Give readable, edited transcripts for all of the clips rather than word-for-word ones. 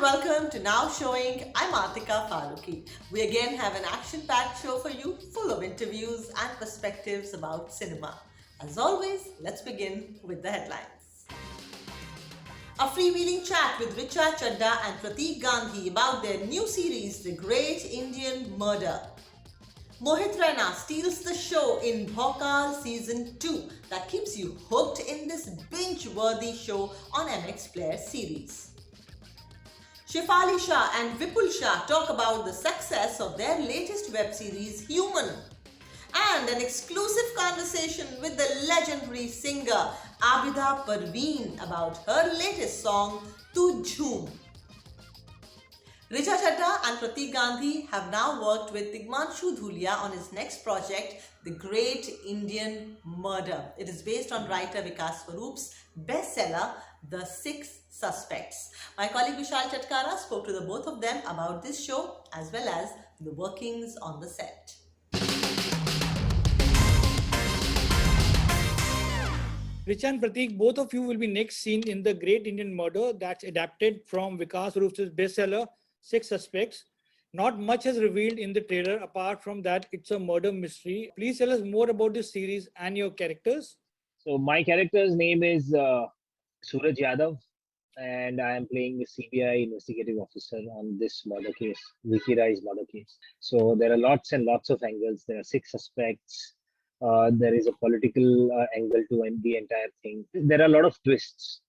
welcome to Now Showing. I'm Atika Farooqui. We again have an action-packed show for you, full of interviews and perspectives about cinema. As always, let's begin with the headlines. A freewheeling chat with Richa Chadha and Pratik Gandhi about their new series, The Great Indian Murder. Mohit Raina steals the show in Bhokal Season 2 that keeps you hooked in this binge-worthy show on MX Player series. Shefali Shah and Vipul Shah talk about the success of their latest web series, Human, and an exclusive conversation with the legendary singer Abida Parveen about her latest song, Tu Jhoom. Richa Chadha and Pratik Gandhi have now worked with Tigmanshu Dhulia on his next project, The Great Indian Murder. It is based on writer Atika Farooqi's bestseller, The Six Suspects. My colleague Vishal Chatkara spoke to the both of them about this show as well as the workings on the set. Richa and Pratik, both of you will be next seen in The Great Indian Murder that's adapted from Vikas Farooqi's bestseller, Six Suspects. Not much is revealed in the trailer apart from that it's a murder mystery. Please tell us more about this series and your characters. So my character's name is Suraj Yadav, and I am playing the CBI investigative officer on this murder case, Vicky Rai's murder case. So there are lots and lots of angles. There are six suspects. There is a political angle to the entire thing. There are a lot of twists,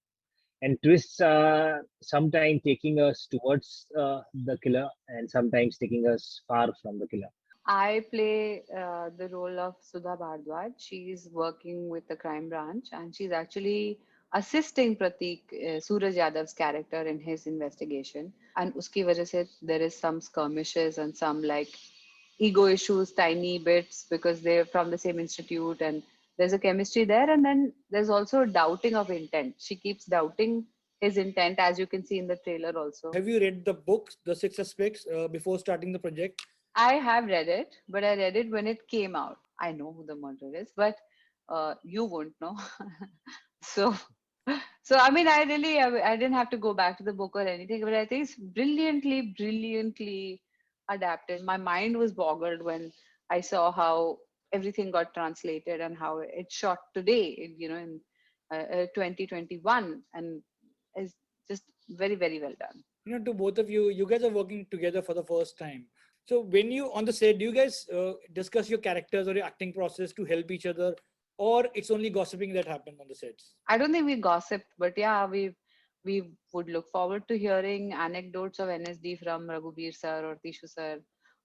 and twists are sometimes taking us towards the killer, and sometimes taking us far from the killer. I play the role of Sudha Bhardwaj. She's working with the crime branch and she's actually assisting Pratik, Suraj Yadav's character in his investigation. And uski wajah se there is some skirmishes and some like ego issues, tiny bits because they're from the same institute and there's a chemistry there. And then there's also doubting of intent. She keeps doubting his intent, as you can see in the trailer also. Have you read the book, The Six Suspects, before starting the project? I have read it, but I read it when it came out. I know who the murderer is, but you won't know. so, so I mean, I didn't have to go back to the book or anything, but I think it's brilliantly adapted. My mind was boggled when I saw how everything got translated and how it's shot today, in 2021, and is just very well done. To both of you, you guys are working together for the first time. So when you on the set, do you guys discuss your characters or your acting process to help each other, or it's only gossiping that happens on the sets? I don't think we gossiped, but yeah, we would look forward to hearing anecdotes of NSD from Raghubir sir or Tishu sir.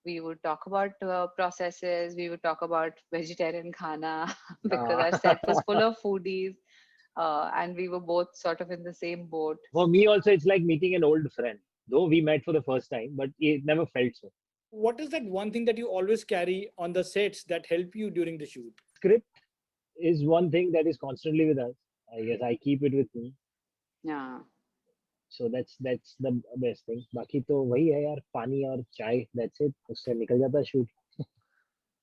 We would talk about processes. We would talk about vegetarian khana because our set was full of foodies, and we were both sort of in the same boat. For me also, it's like meeting an old friend. Though we met for the first time, but it never felt so. What is that one thing that you always carry on the sets that help you during the shoot? Script is one thing that is constantly with us. I guess I keep it with me. Yeah. So that's the best thing. बाकी तो वही है यार, पानी और चाय. That's it. उससे निकल जाता है shoot.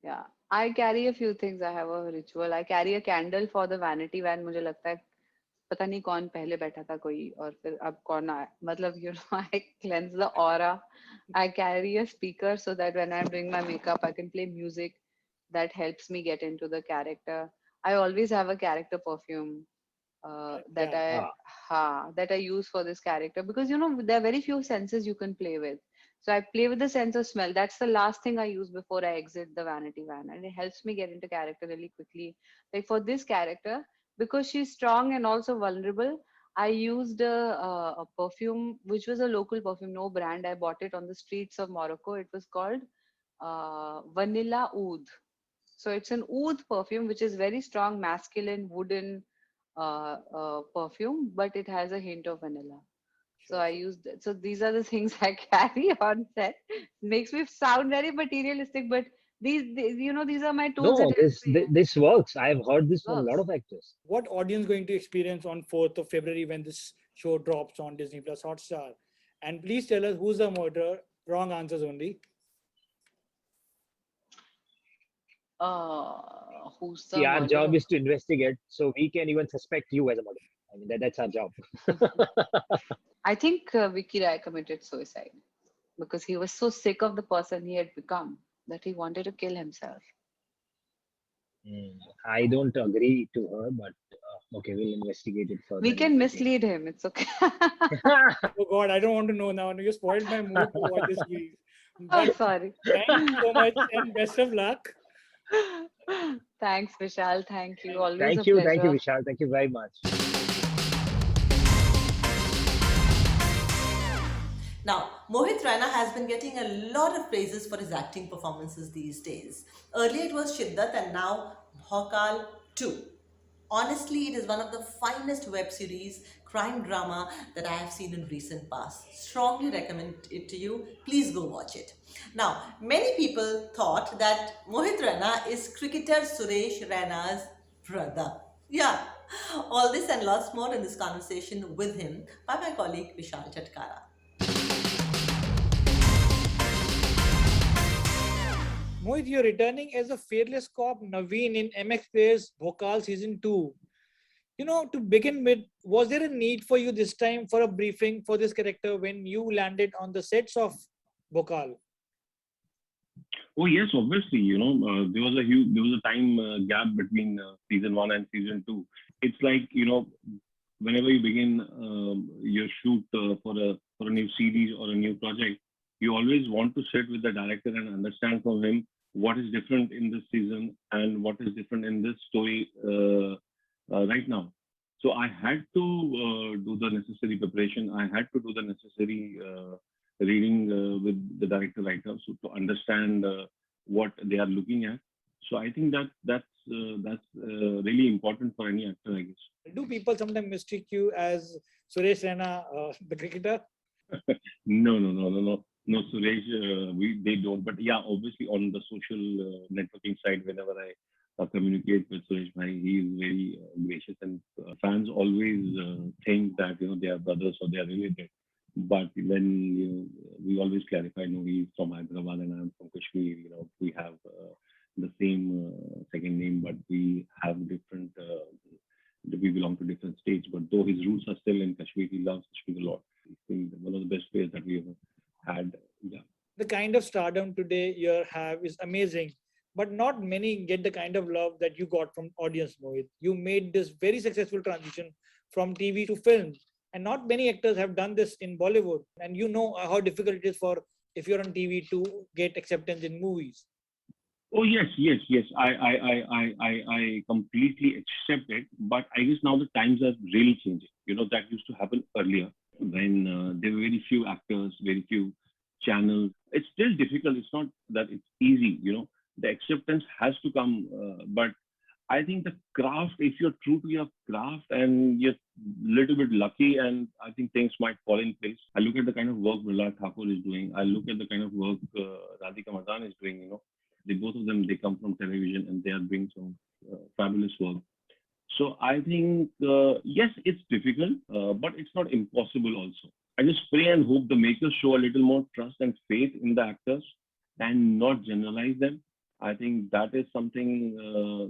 Yeah, I carry a few things. I have a ritual. I carry a candle for the vanity van. मुझे लगता है पता नहीं कौन पहले बैठा था कोई और फिर अब कौन आया. मतलब I cleanse the aura. I carry a speaker so that when I'm doing my makeup, I can play music that helps me get into the character. I always have a character perfume that I use for this character because there are very few senses you can play with. So I play with the sense of smell. That's the last thing I use before I exit the vanity van, and it helps me get into character really quickly. Like for this character, because she's strong and also vulnerable, I used a perfume which was a local perfume, no brand. I bought it on the streets of Morocco. It was called Vanilla Oud. So it's an oud perfume, which is very strong, masculine, wooden perfume, but it has a hint of vanilla. So I used it. So these are the things I carry on set. Makes me sound very materialistic, but these are my tools. No, this works. I've heard this from a lot Works. of actors. What audience going to experience on 4th of February when this show drops on Disney Plus Hotstar? And please tell us who's the murderer. Wrong answers only. Who's See, the our job murderer? is to investigate, so we can even suspect you as a murderer. I mean, that's our job. I think Vicky Rai committed suicide because he was so sick of the person he had become that he wanted to kill himself. Hmm. I don't agree to her, but okay, we'll investigate it further We if can we can. mislead him. It's okay. Oh God, I don't want to know now. You spoiled my mood to watch this series. Oh, But sorry. thank you so much and best of luck. Thanks, Vishal. Thank you. Always a Thank you, pleasure. Vishal. Thank you very much. Now, Mohit Raina has been getting a lot of praises for his acting performances these days. Earlier it was Shiddat and now Bhokal 2. Honestly, it is one of the finest web series crime drama that I have seen in recent past. Strongly recommend it to you. Please go watch it. Now, many people thought that Mohit Raina is cricketer Suresh Raina's brother. Yeah, all this and lots more in this conversation with him by my colleague Vishal Chatkara. Mohit, you're returning as a fearless cop Naveen in MX Players Bhokal Season 2. To begin with, was there a need for you this time for a briefing for this character when you landed on the sets of Bhokal? Oh yes, obviously. There was a time gap between season one and season two. It's like whenever you begin your shoot for a new series or a new project, you always want to sit with the director and understand from him what is different in this season and what is different in this story right now. So I had to do the necessary preparation. I had to do the necessary reading with the director writer, so to understand what they are looking at. So I think that's really important for any actor, I guess. Do people sometimes mistake you as Suresh Raina, the cricketer? No, Suresh, they don't. But yeah, obviously on the social networking side, whenever I communicate with Suresh Bhai, he is very gracious, and fans always think that they are brothers or they are related. But then we always clarify, no, he's from Hyderabad and I'm from Kashmir. We have the same second name, but we have different. We belong to different states, but though his roots are still in Kashmir, he loves Kashmir a lot. He's been one of the best players that we ever had. Yeah. The kind of stardom today you have is amazing, but not many get the kind of love that you got from audience, Mohit. You made this very successful transition from TV to film, and not many actors have done this in Bollywood. And you know how difficult it is for if you're on TV to get acceptance in movies. Oh yes. I completely accept it, but I guess now the times are really changing. That used to happen earlier when there were very few actors, very few channels. It's still difficult. It's not that it's easy. The acceptance has to come, but I think the craft, if you're true to your craft and you're little bit lucky, and I think things might fall in place. I look at the kind of work Mrilal Thakur is doing. I look at the kind of work Radhika Madan is doing. Both of them, they come from television and they are doing some fabulous work. So I think, yes, it's difficult, but it's not impossible also. I just pray and hope the makers show a little more trust and faith in the actors and not generalize them. I think that is something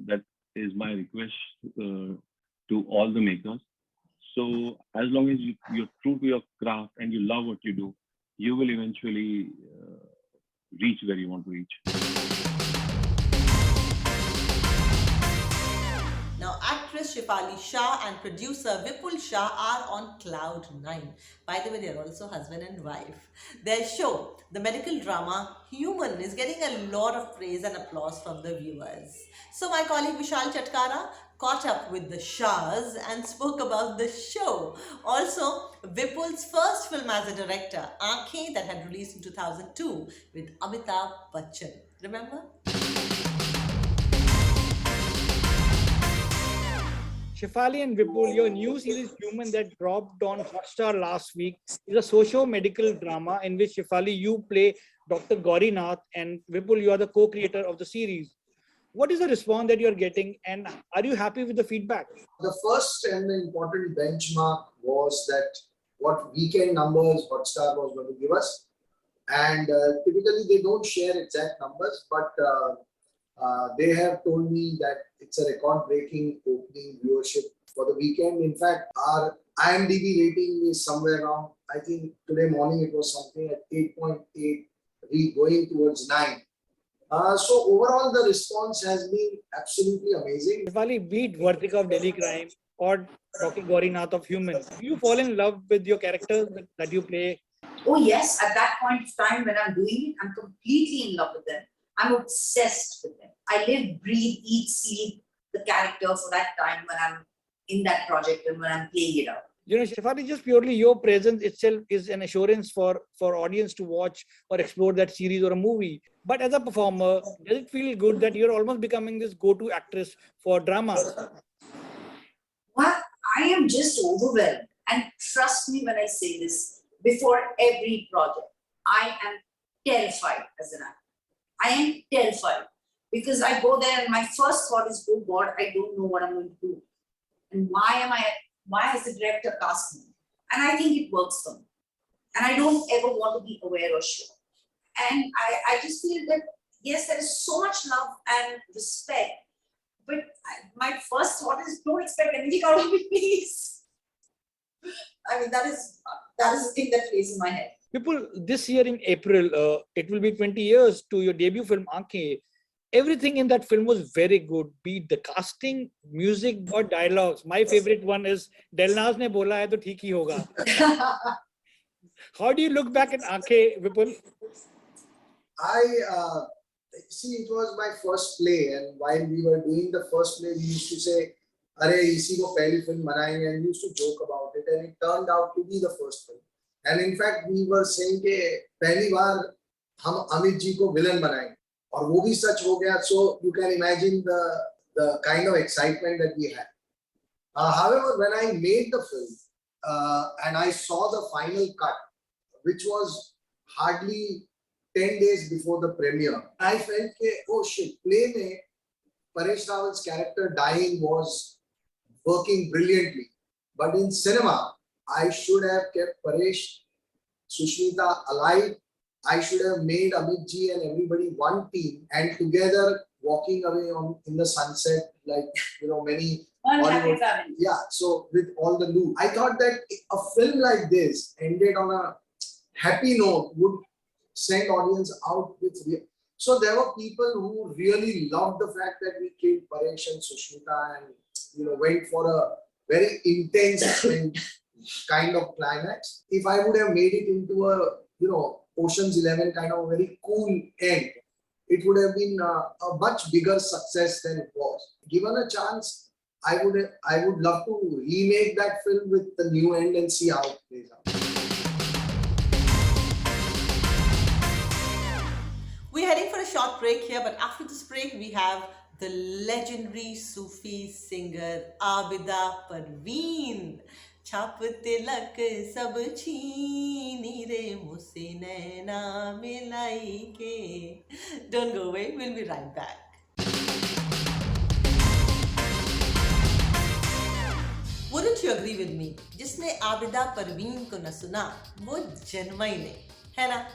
that is my request to all the makers. So as long as you're true to your craft and you love what you do, you will eventually reach where you want to reach. Now, actress Shefali Shah and producer Vipul Shah are on cloud nine. By the way, they're also husband and wife. Their show, the medical drama Human, is getting a lot of praise and applause from the viewers. So, my colleague Vishal Chatkara caught up with the Shahs and spoke about the show. Also, Vipul's first film as a director, Aankhein, that had released in 2002 with Amitabh Bachchan. Remember? Shefali and Vipul, your new series Human that dropped on Hotstar last week is a socio-medical drama in which Shefali, you play Dr. Gauri Nath, and Vipul, you are the co-creator of the series. What is the response that you're getting, and are you happy with the feedback? The first and important benchmark was that what weekend numbers Hotstar was going to give us. And typically they don't share exact numbers, but They have told me that it's a record-breaking opening viewership for the weekend. In fact, our IMDb rating is somewhere around, I think today morning it was something at 8.8, going towards 9. So overall, the response has been absolutely amazing. Shefali, beat Vartika of Delhi Crime or Rocky Gaurinath of Human. Do you fall in love with your characters that you play? Oh yes, at that point of time when I'm doing it, I'm completely in love with them. I'm obsessed with them. I live, breathe, eat, sleep the character for that time when I'm in that project and when I'm playing it out. You know, Shefali, just purely your presence itself is an assurance for audience to watch or explore that series or a movie. But as a performer, does it feel good that you're almost becoming this go-to actress for dramas? Well, I am just overwhelmed. And trust me when I say this, before every project, I am terrified as an actor. I am terrified because I go there and my first thought is, oh God, I don't know what I'm going to do. And why has the director cast me? And I think it works for me. And I don't ever want to be aware or sure. And I just feel that, yes, there is so much love and respect, but my first thought is, don't expect anything out of me, please. I mean, that is the thing that plays in my head. People, this year in April, it will be 20 years to your debut film, Aankhein. Everything in that film was very good, be it the casting, music or dialogues. My favorite one is, Delnaz ne bola hai to theek hi hoga. How do you look back at Aankhein, Vipul? I see, it was my first play, and while we were doing the first play, we used to say, "Arey, isi ko pehli film banayenge," and we used to joke about it, and it turned out to be the first film. And in fact, we were saying कि पहली बार हम अमित जी को villain बनाएंगे, और वो भी सच हो गया. So you can imagine the kind of excitement that we had. However, when I made the film and I saw the final cut, which was hardly 10 days before the premiere, I felt that, oh shit, play mein Paresh Rawal's character dying was working brilliantly. But in cinema, I should have kept Paresh, Sushmita alive. I should have made Amit ji and everybody one team and together walking away in the sunset, like, you know, many Hollywood. Yeah, so with all the loot. I thought that a film like this ended on a happy note would send audience out with. So there were people who really loved the fact that we killed Paresh and Sushmita and, you know, went for a very intense kind of climax. If I would have made it into a, you know, Ocean's 11 kind of a very cool end, it would have been a much bigger success than it was. Given a chance, I would love to remake that film with the new end and see how it plays out. We're heading for a short break here, but after this break, we have the legendary Sufi singer Abida Parveen. छाप तिलक सब छीनी रे मुझसे नैना मिलाई के. Don't go away, we'll be right back. Wouldn't you agree with me? जिसने आबिदा परवीन को न सुना वो जन्मा ही नहीं, है ना?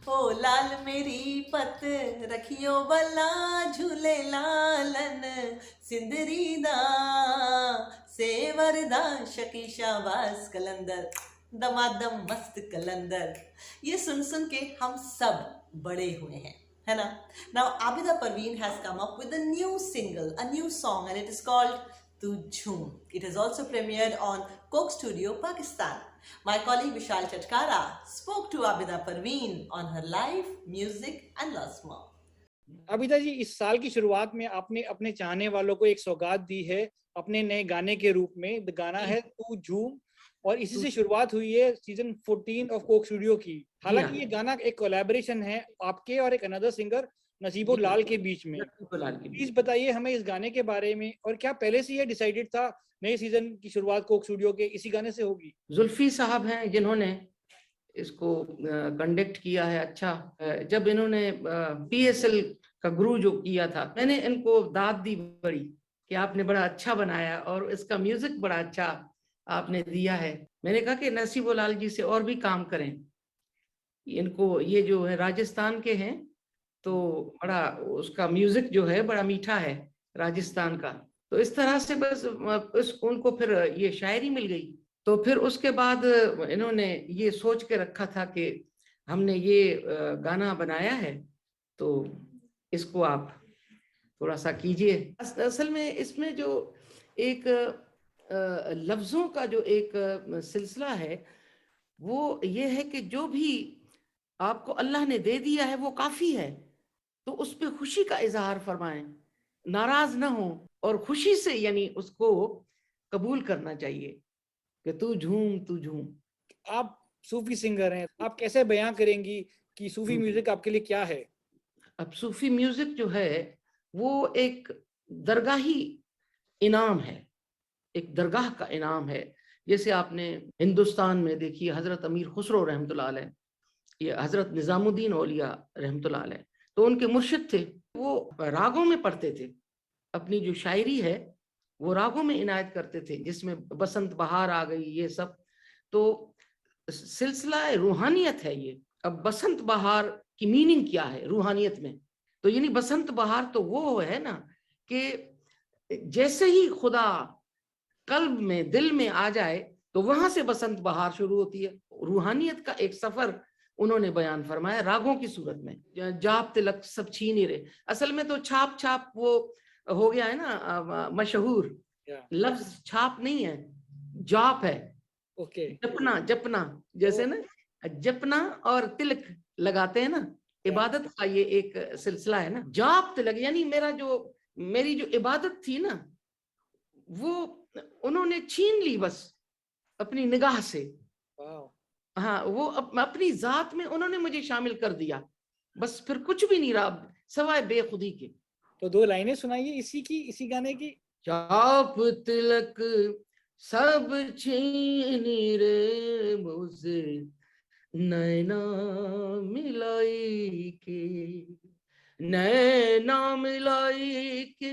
ओ लाल मेरी पत रखियो बला झूले लालन सिंदरी दा सेवरदा शकी शाबाज कलंदर दमादम मस्त कलंदर. ये सुन के हम सब बड़े हुए हैं, है ना? Now Abida Parveen has come up with a new single, a new song, and it is called Tu Jhoom. It has also premiered on Coke Studio, Pakistan. My colleague Vishal Chatkara spoke to Abida Parveen on her life, music and lots more. Abida जी, इस साल की शुरुआत में आपने अपने चाहने वालों को एक सौगात दी है अपने नए गाने के रूप में. द गाना है तू झूम और इसी से शुरुआत हुई है सीजन 14 ऑफ कोक स्टूडियो की. हालांकि ये गाना एक कोलैबोरेशन है आपके और एक अनदर सिंगर नसीबुल लाल के बीच में. प्लीज बताइए हमें इस गाने के बारे में, और क्या पहले से ये डिसाइडेड था नए सीजन की शुरुआत कोक स्टूडियो के इसी गाने से होगी? जुल्फी साहब हैं जिन्होंने इसको कंडक्ट किया है. अच्छा, जब इन्होंने PSL का गुरु जो किया था, मैंने इनको दाद दी बड़ी कि आपने बड़ा अच्छा बनाया और इसका म्यूजिक बड़ा अच्छा आपने दिया है. मैंने कहा कि नसीबुल लाल जी से और भी काम करें. इनको ये जो है राजस्थान के हैं, तो बड़ा उसका म्यूजिक जो है बड़ा मीठा है राजस्थान का। तो इस तरह से बस उनको फिर ये शायरी मिल गई। तो फिर उसके बाद इन्होंने ये सोच के रखा था कि हमने ये गाना बनाया है तो इसको आप थोड़ा सा कीजिए। असल में इसमें जो एक लफ्जों का जो एक सिलसिला है वो ये है कि जो भी आपको अल्लाह ने दे दिया है वो काफी है, तो उस पर खुशी का इजहार फरमाएं, नाराज ना हो और खुशी से यानी उसको कबूल करना चाहिए कि तू झूम तू झूम। आप सूफी सिंगर हैं, आप कैसे बयां करेंगी कि सूफी म्यूजिक आपके लिए क्या है? अब सूफी म्यूजिक जो है वो एक दरगाही इनाम है, एक दरगाह का इनाम है। जैसे आपने हिंदुस्तान में देखिए हजरत अमीर खुसरो रहमतुल्लाह अलैह, ये हजरत निजामुद्दीन औलिया रहमतुल्लाह अलैह, तो उनके मुर्शिद थे, वो रागों में पढ़ते थे, अपनी जो शायरी है वो रागों में इनायत करते थे, जिसमें बसंत बहार आ गई ये सब। तो सिलसिला रूहानियत है ये। अब बसंत बहार की मीनिंग क्या है रूहानियत में? तो यानी बसंत बहार तो वो है ना कि जैसे ही खुदा कल्ब में दिल में आ जाए तो वहां से बसंत बहार शुरू होती है। रूहानियत का एक सफर उन्होंने बयान फरमाया रागों की सूरत में। जाप तिलक सब छीन ही रहे, असल में तो छाप छाप वो हो गया है ना मशहूर। लफ्ज छाप नहीं है, जाप है। ओके, जपना जपना, जैसे ना जपना और तिलक लगाते हैं ना, इबादत का ये एक सिलसिला है ना। जाप तिलक यानी मेरी जो इबादत थी ना वो उन्होंने छीन ली बस अपनी निगाह से। हाँ, वो अपनी जात में उन्होंने मुझे शामिल कर दिया, बस फिर कुछ भी नहीं रहा सवाए बेखुदी के। तो 2 लाइनें सुनाइए इसी गाने की। चाप तिलक सब छीन रे मुझे नैना मिलाई के, नैना मिलाई के,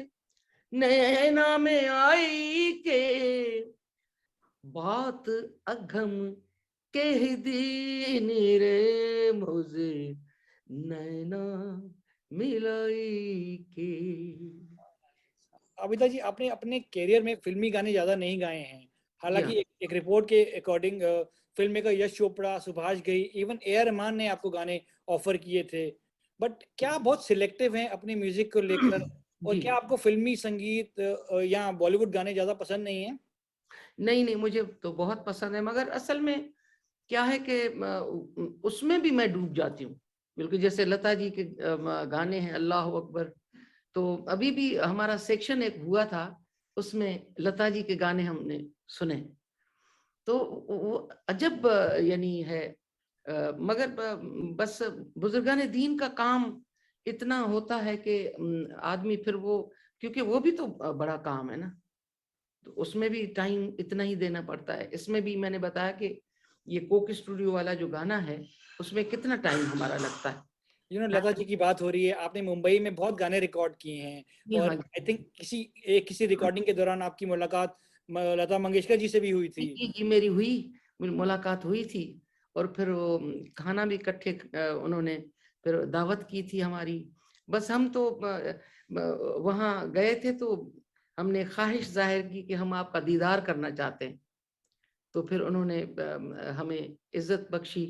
नैना में आई के, बात अघम कह दी रे मुझे नैना मिलाई के। आबिदा जी, आपने अपने कैरियर में फिल्मी गाने ज्यादा नहीं गाए हैं, हालांकि एक रिपोर्ट के according film maker Yash Chopra, Subhash Ghai, even AR. Rahman ने आपको गाने ऑफर किए थे, बट क्या आप बहुत सिलेक्टिव हैं अपने म्यूजिक को लेकर? और क्या आपको फिल्मी संगीत या बॉलीवुड गाने ज्यादा पसंद नहीं है? नहीं नहीं, मुझे तो बहुत पसंद है, मगर असल में क्या है कि उसमें भी मैं डूब जाती हूँ, बिल्कुल जैसे लता जी के गाने हैं अल्लाह अकबर। तो अभी भी हमारा सेक्शन एक हुआ था, उसमें लता जी के गाने हमने सुने, तो वो अजब यानी है। मगर बस बुजुर्गान दीन का काम इतना होता है कि आदमी फिर वो, क्योंकि वो भी तो बड़ा काम है ना, तो उसमें भी टाइम इतना ही देना पड़ता है। इसमें भी मैंने बताया कि ये कोक स्टूडियो वाला जो गाना है उसमें कितना टाइम हमारा लगता है। लता जी की बात हो रही है, आपने मुंबई में बहुत गाने रिकॉर्ड किए हैं और आई थिंक किसी रिकॉर्डिंग के दौरान आपकी मुलाकात लता मंगेशकर जी से भी हुई थी। जी मेरी मुलाकात हुई थी, और फिर वो खाना भी इकट्ठे उन्होंने फिर दावत की थी हमारी। बस हम तो वहाँ गए थे तो हमने ख्वाहिश जाहिर की कि हम आपका दीदार करना चाहते हैं, तो फिर उन्होंने हमें इज्जत बख्शी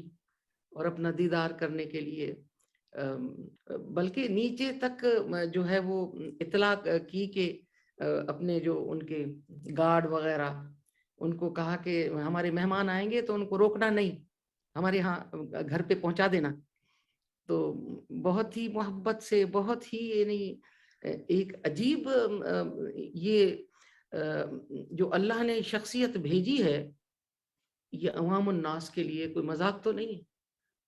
और अपना दीदार करने के लिए बल्कि नीचे तक जो है वो इतला की कि अपने जो उनके गार्ड वगैरह उनको कहा कि हमारे मेहमान आएंगे तो उनको रोकना नहीं, हमारे यहाँ घर पे पहुंचा देना। तो बहुत ही मोहब्बत से, बहुत ही यानी एक अजीब ये जो अल्लाह ने शख्सियत भेजी है ये अवामुन नास के लिए, कोई मजाक तो नहीं।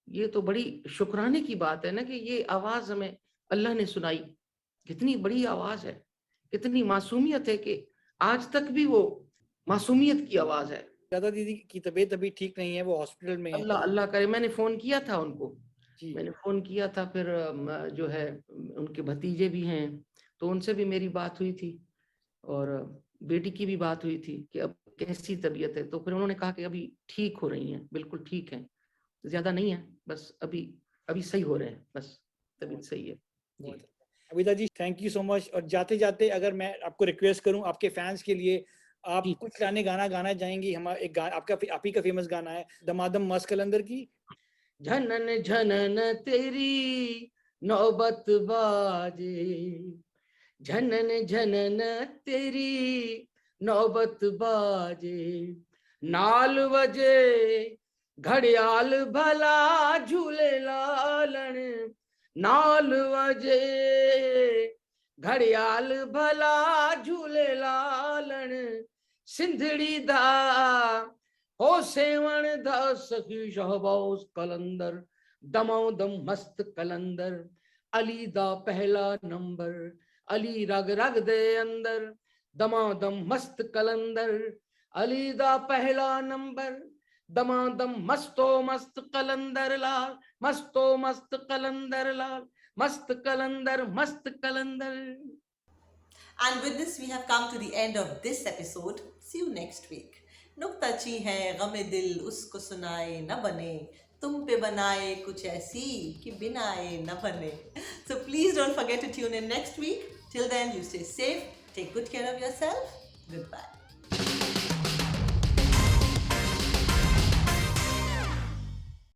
ये तो बड़ी शुक्राने की बात है ना कि ये आवाज हमें अल्लाह ने सुनाई। कितनी बड़ी आवाज है, कितनी मासूमियत है कि आज तक भी वो मासूमियत की आवाज है। दादा दीदी की तबीयत अभी ठीक नहीं है, वो हॉस्पिटल में है। अल्लाह अल्लाह करे। मैंने फोन किया था उनको, मैंने फोन किया था, फिर जो है उनके भतीजे भी हैं तो उनसे भी मेरी बात हुई थी और बेटी की भी बात हुई थी कि अब कैसी तबीयत है। तो फिर उन्होंने कहा कि अभी ठीक हो रही हैं, बिल्कुल ठीक है, ज्यादा नहीं है, बस अभी अभी सही हो रहे हैं, बस तबीयत सही है। अविदा जी, थैंक यू सो मच। और जाते जाते अगर मैं आपको रिक्वेस्ट करूं आपके फैंस के लिए, आप जी। कुछ गाना गाना चाहेंगी? हमारा एक आपका आप ही का फेमस गाना है दमादम मस्त कलंदर की। झनन झनन तेरी नौबत बाजे, झनन झनन तेरी नौबत बाजे, नाल वजे घड़ियाल भला झूले लालन, नाल वजे घड़ियाल भला झूले लालन, सिंधड़ी दा हो सेवण दा सखी शहबाज कलंदर, दमोदम मस्त कलंदर, अली दा पहला नंबर, अली रग रग दे अंदर, दमादम मस्त कलंदर, अली दा पहला नंबर, दमादम मस्तो मस्त कलंदर लाल, मस्तो मस्त कलंदर लाल, मस्त कलंदर मस्त कलंदर। And with this, we have come to the end of this episode. See you next week. नुक्ताची है गमे दिल उसको सुनाए न बने, तुम पे बनाए कुछ ऐसी कि बिनाए न बने. So please don't forget to tune in next week. Till then, you stay safe, take good care of yourself. Goodbye.